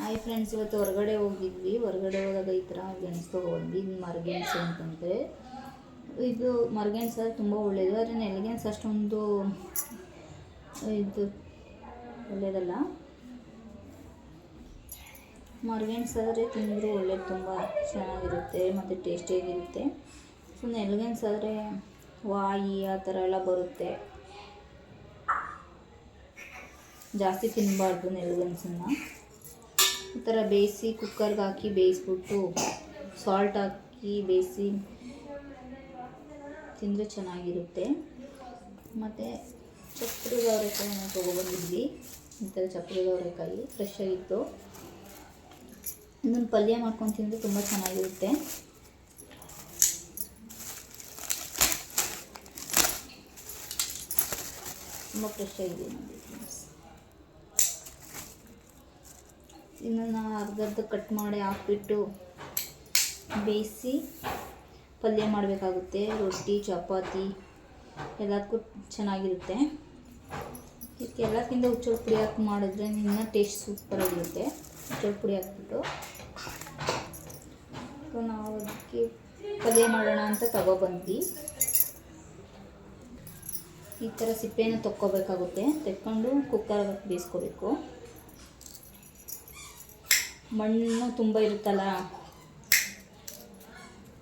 Hi friends, ಇವತ್ತು ಹೊರಗಡೆ ಹೋಗಿದ್ವಿ. ಹೊರಗಡೆ ಹೋದಾಗ ಈ ಥರ ಗೆಣಸು ತೊಗೊಂಡ್ವಿ. ಇದು ಮರಗೆಣಸು ಅಂತಂದರೆ ಇದು ಮರಗೆಣಸು ತುಂಬ ಒಳ್ಳೆಯದು. ಆದರೆ ನೆಲಗೆಣಸು ಅಷ್ಟೊಂದು ಇದು ಒಳ್ಳೆಯದಲ್ಲ. ಮರಗೆಣಸು ಆದರೆ ತಿಂದರೂ ಒಳ್ಳೆಯದು, ತುಂಬ ಚೆನ್ನಾಗಿರುತ್ತೆ ಮತ್ತು ಟೇಸ್ಟಿಯಾಗಿರುತ್ತೆ. ಸೊ ನೆಲಗೆಣಸು ಆದರೆ ವಾಯಿ ಆ ಥರ ಎಲ್ಲ ಬರುತ್ತೆ. ಜಾಸ್ತಿ ತಿನ್ನಬಾರ್ದು ನೆಲಗೆಣಸನ್ನು. ಈ ಥರ ಬೇಯಿಸಿ ಕುಕ್ಕರ್ಗೆ ಹಾಕಿ ಬೇಯಿಸ್ಬಿಟ್ಟು ಸಾಲ್ಟ್ ಹಾಕಿ ಬೇಯಿಸಿ ತಿಂದರೆ ಚೆನ್ನಾಗಿರುತ್ತೆ. ಮತ್ತು ಚಪ್ರದ ಅವರೆಕಾಯಿನ ತೊಗೊಬಂದಿದ್ವಿ. ಈ ಥರ ಚಪ್ರದ ಅವರೆಕಾಯಿ ಫ್ರೆಶ್ ಆಗಿತ್ತು. ಇನ್ನೊಂದು ಪಲ್ಯ ಮಾಡ್ಕೊಂಡು ತಿಂದರೆ ತುಂಬ ಚೆನ್ನಾಗಿರುತ್ತೆ. ತುಂಬ ಫ್ರೆಶ್ ಆಗಿದೆ ನೋಡಿ ಫ್ರೆಂಡ್ಸ್. ಇದನ್ನು ಅರ್ಧ ಕಟ್ ಮಾಡಿ ಹಾಕ್ಬಿಟ್ಟು ಬೇಯಿಸಿ ಪಲ್ಯ ಮಾಡಬೇಕಾಗುತ್ತೆ. ರೊಟ್ಟಿ ಚಪಾತಿ ಎಲ್ಲದಕ್ಕೂ ಚೆನ್ನಾಗಿರುತ್ತೆ. ಇದಕ್ಕೆ ಎಲ್ಲಕ್ಕಿಂತ ಹುಚ್ಚಳ ಪುಡಿ ಹಾಕಿ ಮಾಡಿದ್ರೆ ಇನ್ನೂ ಟೇಸ್ಟ್ ಸೂಪರಾಗಿರುತ್ತೆ. ಹುಚ್ಚಳ ಪುಡಿ ಹಾಕ್ಬಿಟ್ಟು ನಾವು ಅದಕ್ಕೆ ಪಲ್ಯ ಮಾಡೋಣ ಅಂತ ತಗೊಬಂದ್ವಿ. ಈ ಥರ ಸಿಪ್ಪೆನ ತೊಕ್ಕೋಬೇಕಾಗುತ್ತೆ. ತೆಕ್ಕೊಂಡು ಕುಕ್ಕರ್ಗೆ ಹಾಕಿ ಬೇಯಿಸ್ಕೋಬೇಕು. ಮಣ್ಣು ತುಂಬ ಇರುತ್ತಲ್ಲ,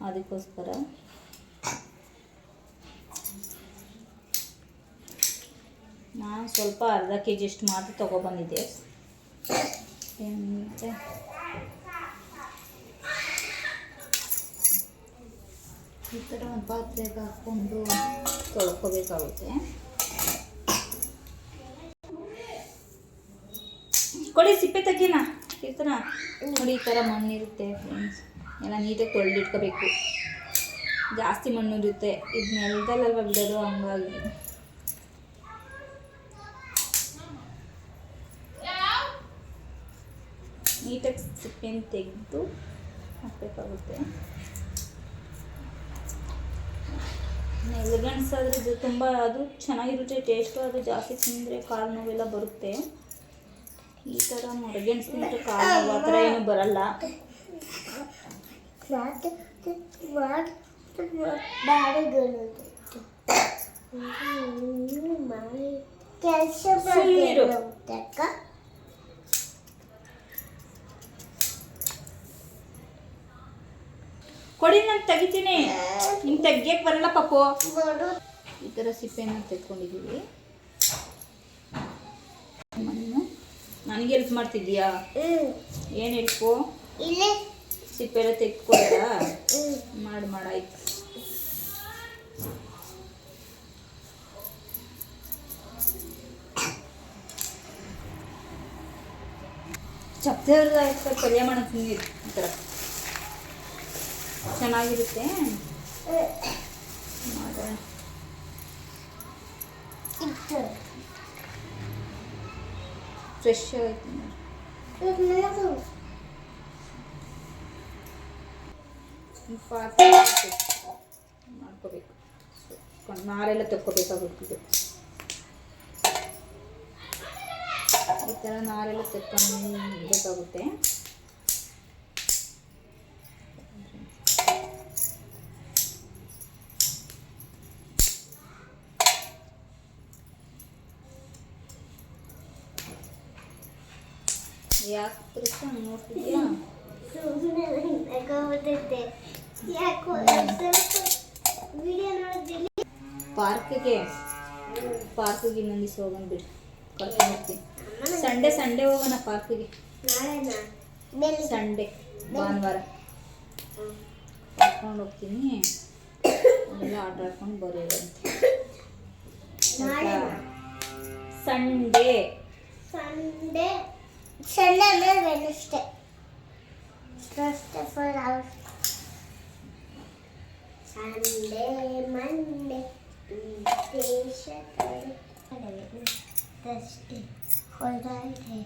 ಅದಕ್ಕೋಸ್ಕರ ನಾನು ಸ್ವಲ್ಪ ಅರ್ಧ kg ಅಷ್ಟು ಮಾತ್ರ ತೊಗೊಬಂದಿದ್ದೆ. ಮತ್ತು ಈ ಥರ ಒಂದು ಪಾತ್ರೆಗೆ ಹಾಕ್ಕೊಂಡು ತೊಳ್ಕೊಬೇಕಾಗುತ್ತೆ. ಕೊಡಿ ಸಿಪ್ಪೆ ತೆಗಿನ ಇರ್ತಾನ ನೋಡಿ. ಈ ಥರ ಮಣ್ಣಿರುತ್ತೆ ಫ್ರೆಂಡ್ಸ್, ಎಲ್ಲ ನೀಟಾಗಿ ತೊಳೆದಿಟ್ಕೋಬೇಕು. ಜಾಸ್ತಿ ಮಣ್ಣು ಇರುತ್ತೆ. ಇದು ನೆಲದಲ್ಲಲ್ವ ಬಿಡೋದು, ಹಂಗಾಗಿ ನೀಟಾಗಿ ಸಿಪ್ಪೆನ ತೆಗೆದು ಹಾಕಬೇಕಾಗುತ್ತೆ. ನೆಲಗೆಣಸಾದ್ರೆ ಇದು ತುಂಬ ಅದು ಚೆನ್ನಾಗಿರುತ್ತೆ ಟೇಸ್ಟು. ಅದು ಜಾಸ್ತಿ ತಿಂದರೆ ಕಾಲು ನೋವೆಲ್ಲ ಬರುತ್ತೆ. ಈ ಥರ ಮರಗೆಣಸು ತಿಂದರೆ ಕಾಲು ನೋವು ಆ ಥರ ಏನೂ ಬರಲ್ಲ. ಕೊಡಿ, ನಾನು ತೆಗಿತೀನಿ. ನಿಮ್ಗೆ ತೆಗಿಯಕ್ಕೆ ಬರಲ್ಲ ಪಾಪು. ಈ ಥರ ಸಿಪ್ಪೆನ ತೆಕ್ಕೊಂಡಿದ್ದೀವಿ. ಮಣ್ಣು ನನಗೆ ಹೆಲ್ಪ್ ಮಾಡ್ತಿದ್ದೀಯಾ? ಏನು ಹೆಲ್ಪು? ಸಿಪ್ಪೆಲ್ಲ ತೆಗೆದುಕೊಡ. ಮಾಡಾಯ್ತು. ಚಪ್ಪ ಪಲ್ಯ ಮಾಡ್ತೀನಿ. ಈ ಥರ ಚೆನ್ನಾಗಿರುತ್ತೆ. ಮಾಡೋಣ. ಫ್ರೆಶ್ ಆಯ್ತು ಮಾಡ್ಕೋಬೇಕು. ನಾರೆಲ್ಲ ತೆಕ್ಕೋಬೇಕಾಗುತ್ತದೆ. ಈ ಥರ ನಾರೆಲ್ಲ ತೆಕ್ಕೊಬೇಕಾಗುತ್ತೆ. ಯಾಕೆ ಪರೀಕ್ಷೆ ನೋಡ್ತಿದ್ಯಾ? ಪಾರ್ಕಿಗೆ ಇನ್ನೊಂದು ದಿವಸ ಹೋಗೋಣ ಬಿಡಿ. ಕರ್ಕೊಂಡು ಹೋಗ್ತೀನಿ. ಸಂಡೇ ಹೋಗೋಣ ಪಾರ್ಕಿಗೆ. ಸಂಡೇ ಭಾನುವಾರ ಕರ್ಕೊಂಡು ಹೋಗ್ತೀನಿ. ಅದೆಲ್ಲ ಆಟ ಆಡ್ಕೊಂಡು ಬರೋದಂತೆ. ಸಂಡೇ ಅಂದರೆ Wednesday. Sunday Monday Tuesday Thursday Friday